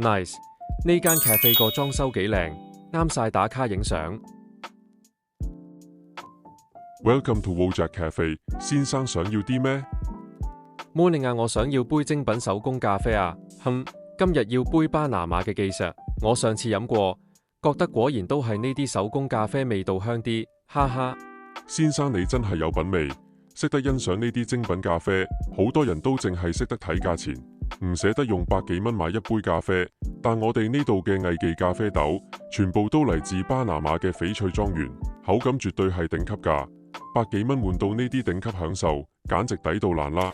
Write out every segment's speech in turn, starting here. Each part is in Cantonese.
Nice， 呢間 cafe 個裝修幾靚，啱晒打卡影相。Welcome to Wojak Cafe， 先生想要啲咩 ？Morning 啊，我想要杯精品手工咖啡啊。今日要杯巴拿馬嘅技術，我上次飲過，覺得果然都係呢啲手工咖啡味道香啲，哈哈。先生你真係有品味，識得欣賞呢啲精品咖啡。好多人都淨係識得睇價錢，唔捨得用百幾蚊買一杯咖啡。但我哋呢度嘅藝伎咖啡豆，全部都嚟自巴拿馬嘅翡翠莊園，口感絕對係頂級價。百幾蚊換到呢啲頂級享受，簡直抵到爛啦！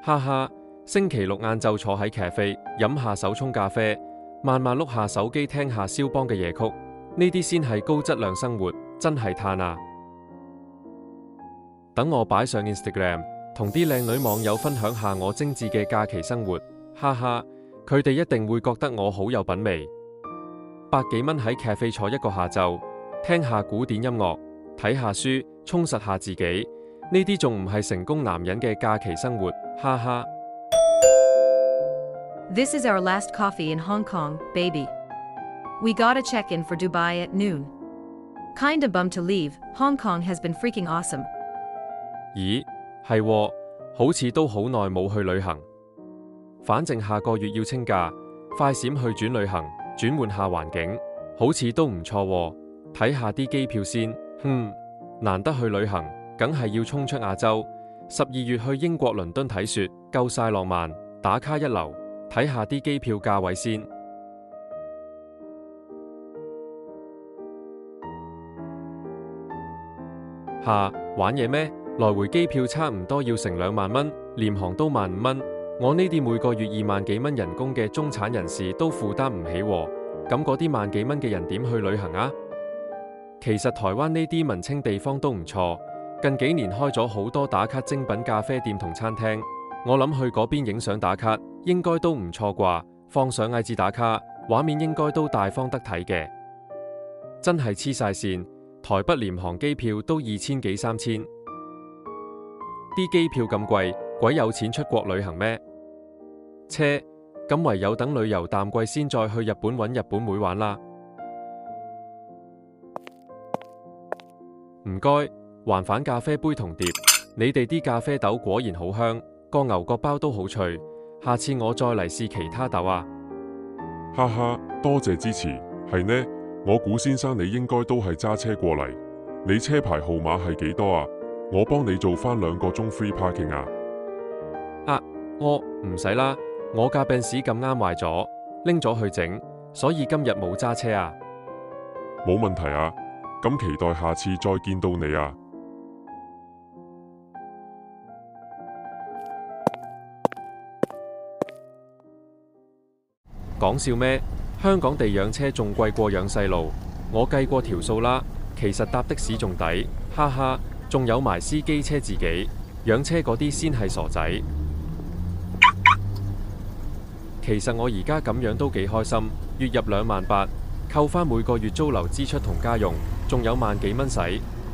哈哈，星期六晏晝坐喺咖啡，飲下手沖咖啡，慢慢碌下手機聽下肖邦嘅夜曲，呢啲先係高質量生活，真係嘆啊！等我擺上 Instagram， 同啲靚女網友分享下我精緻嘅假期生活，哈哈，佢哋一定會覺得我好有品味。百幾蚊喺咖啡坐一個下晝，聽下古典音樂，睇下書，充實下自己，呢啲仲唔係成功男人嘅假期生活，哈哈。This is our last coffee in Hong Kong, baby. We gotta check in for Dubai at noon. Kinda bummed to leave. Hong Kong has been freaking awesome. 咦，係喎，好似都好耐冇去旅行。反正下個月要清假，快閃去轉旅行，轉換下環境，好似都唔錯喎。睇下啲機票先。難得去旅行，梗係要衝出亞洲。12月去英國倫敦睇雪，夠晒浪漫，打卡一流。睇下啲機票價位先。玩嘢咩？來回機票差唔多要成2萬蚊，廉航都15,000蚊。我呢啲每個月2萬幾蚊人工嘅中產人士都負擔唔起喎。咁嗰啲萬幾蚊嘅人點去旅行啊？其實台灣呢啲文青地方都唔錯，近幾年開咗好多打卡精品咖啡店同餐廳。我諗去嗰邊影相打卡應該都唔錯啩，放上IG打卡，畫面應該都大方得體嘅。真係黐晒線，台北廉航機票都2000幾3000，啲機票咁貴，鬼有錢出國旅行咩？咁唯有等旅遊淡季先再去日本揾日本妹玩啦。唔該，還返咖啡杯同碟。你哋啲咖啡豆果然好香，個牛角包都好脆。下次我再嚟試其他豆啊！哈哈，多謝支持。係呢，我估先生你應該都係揸車過嚟。你車牌號碼係幾多啊？我幫你做返2個鐘 free parking 啊！我唔使啦，我架賓士咁啱壞咗，拎咗去整，所以今日冇揸車啊。冇問題啊，咁期待下次再見到你啊！講笑咩？香港地養車仲貴過養細路，我計過條數啦，其實搭的士仲抵，哈哈，仲有埋司機車自己，養車嗰啲先係傻仔。其實我而家咁樣都幾開心，月入2萬8，扣返每個月租樓支出同家用，仲有萬幾蚊使，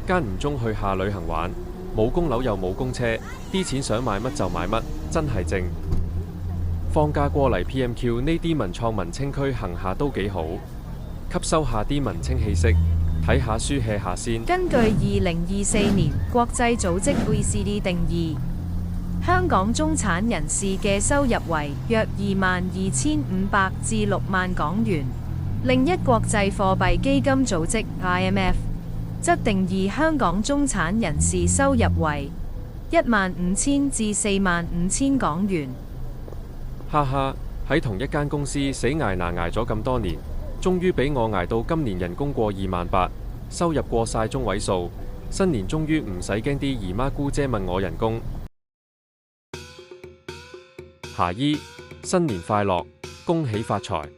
間唔中去下旅行玩，冇供樓又冇供車，啲錢想買乜就買乜，真係正。放假過嚟 PMQ 呢啲文創文青區行下都幾好，吸收下啲文青氣息，睇下書 hea 下先。根據2024年國際組織 OECD 定義，香港中產人士嘅收入為約22,500至6萬港元。另一國際貨幣基金組織 IMF 則定義香港中產人士收入為15,000至45,000港元。哈哈，喺同一間公司死捱嗱捱咗咁多年，終於俾我捱到今年人工過2萬8，收入過晒中位數，新年終於唔使驚啲姨媽姑姐問我人工。霞姨，新年快樂，恭喜發財！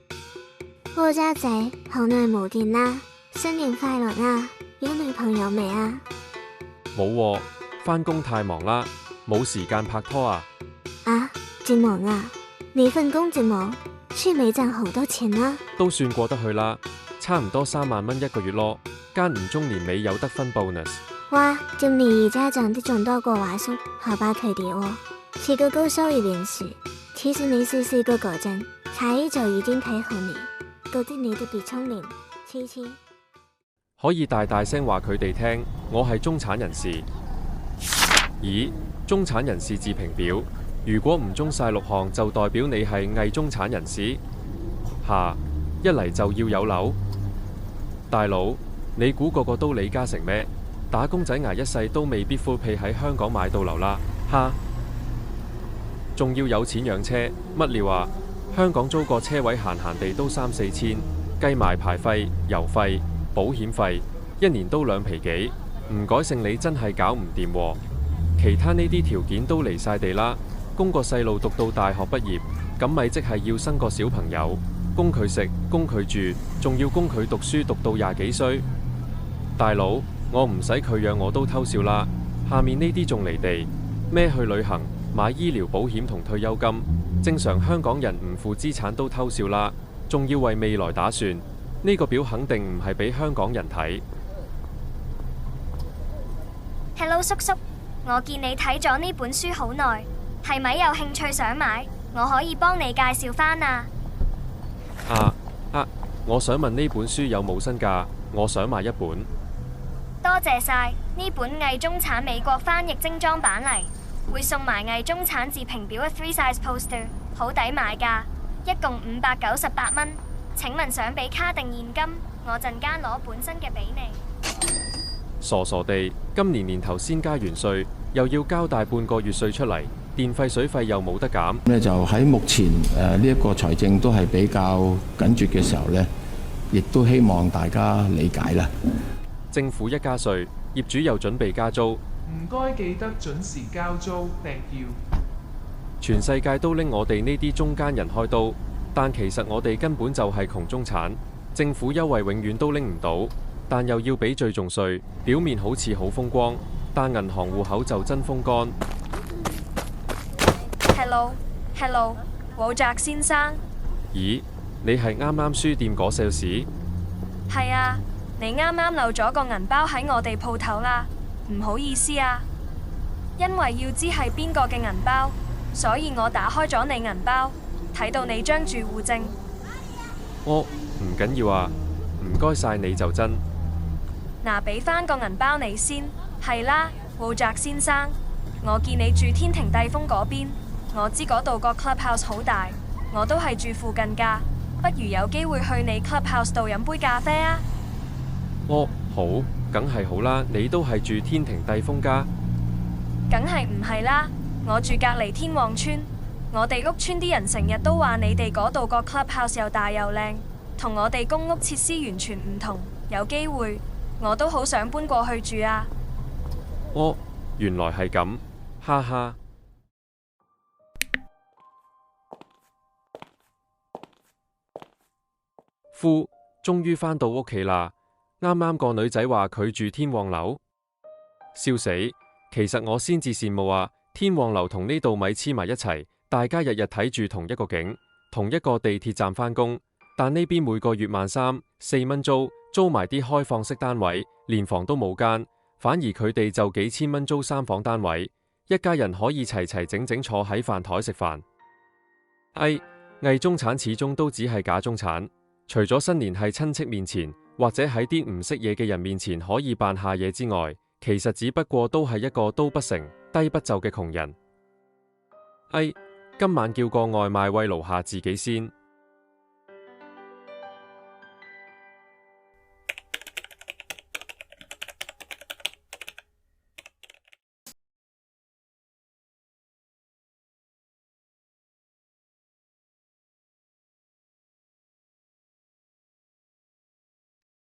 烏家仔，好耐冇見啦，新年快樂啊！有女朋友未啊？冇喎，返工太忙啦，冇時間拍拖啊！咁忙啊？你份工咁忙，是沒賺好多錢啊？都算過得去啦，差唔多3萬蚊一個月咯，間唔中年尾有得分 bonus。哇，咁你而家賺得仲多過華叔，好吧佢哋喎。是個高收入人士，其實你細細個嗰陣，才藝就已經睇好你，覺得你特別聰明，黐黐。可以大大聲話佢哋聽，我係中產人士。咦，中產人士自評表，如果唔中晒6項，就代表你係偽中產人士。下，一嚟就要有樓。大佬，你估個個都李嘉誠咩？打工仔捱一世都未必灰屁喺香港買到樓啦。哈，仲要有錢養車，乜料啊？香港租個車位閒閒地都3、4千，計埋牌費、油費、保險費，一年都2皮幾，唔改姓你真係搞唔掂喎。其他呢啲條件都離晒地啦，供個細路讀到大學畢業，咁咪即係要生個小朋友，供佢食，供佢住，仲要供佢讀書讀到20幾歲。大佬，我唔使佢養我都偷笑啦。下面呢啲仲離地，咩去旅行、買醫療保險同退休金，正常香港人唔負資產都偷笑啦，仲要為未來打算。呢個表肯定唔係俾香港人睇。Hello 叔叔，我見你睇咗呢本書好耐，係咪有興趣想買？我可以幫你介紹返啊。我想問呢本書有冇身價？我想買一本。多謝晒，呢本偽中產美國翻譯精裝版嚟，會送埋偽中產自評表嘅 3 size poster， 好抵買㗎，一共598蚊。請問想俾卡定現金？我陣間攞本身嘅俾你。傻傻地，今年年頭先加完稅，又要交大半個月稅出嚟，電費水費又冇得減。咧就喺目前呢一個財政都係比較緊絀嘅時候呢，亦都希望大家理解啦。政府一加稅，業主又準備加租。唔該記得準時交租，thank you。全世界都拎我哋呢啲中間人開刀，但其實我哋根本就係窮中產，政府優惠永遠都拎唔到，但又要俾最重稅，表面好似好風光，但銀行戶口就真風乾。Hello， 和澤先生。咦，你係啱啱書店嗰 sales？ 係啊，你啱啱漏咗個銀包喺我哋鋪頭啦，唔好意思啊。因為要知係邊個嘅銀包，所以我打開咗你銀包，睇到你張住戶證。唔緊要啊，唔該晒你就真。嗱，俾翻個銀包你先。係啦，和澤先生，我見你住天庭帝峰嗰邊，我知嗰度個 clubhouse 好大，我都係住附近㗎，不如有機會去你 clubhouse 度飲杯咖啡啊。好，梗係好啦，你都係住天庭帝峰㗎？梗係唔係啦，我住隔離天旺村，我哋屋村啲人成日都話你哋嗰度個 clubhouse 又大又靚，同我哋公屋設施完全唔同，有機會我都好想搬過去住啊。原來係咁，哈哈。終於返到屋企啦！啱啱個女仔話佢住天旺樓，笑死！其實我先至羨慕啊！天旺樓同呢度咪黐埋一齊，大家日日睇住同一個景，同一個地鐵站返工。但呢邊每個月13、4蚊租埋啲開放式單位，連房都冇間，反而佢哋就幾千蚊租3房單位，一家人可以齊齊整整坐喺飯台食飯。偽中產始終都只係假中產。除咗新年喺親戚面前或者喺啲唔識嘢嘅人面前可以扮下嘢之外，其實只不過都係一個都不成低不就嘅窮人。今晚叫個外賣慰勞下自己先。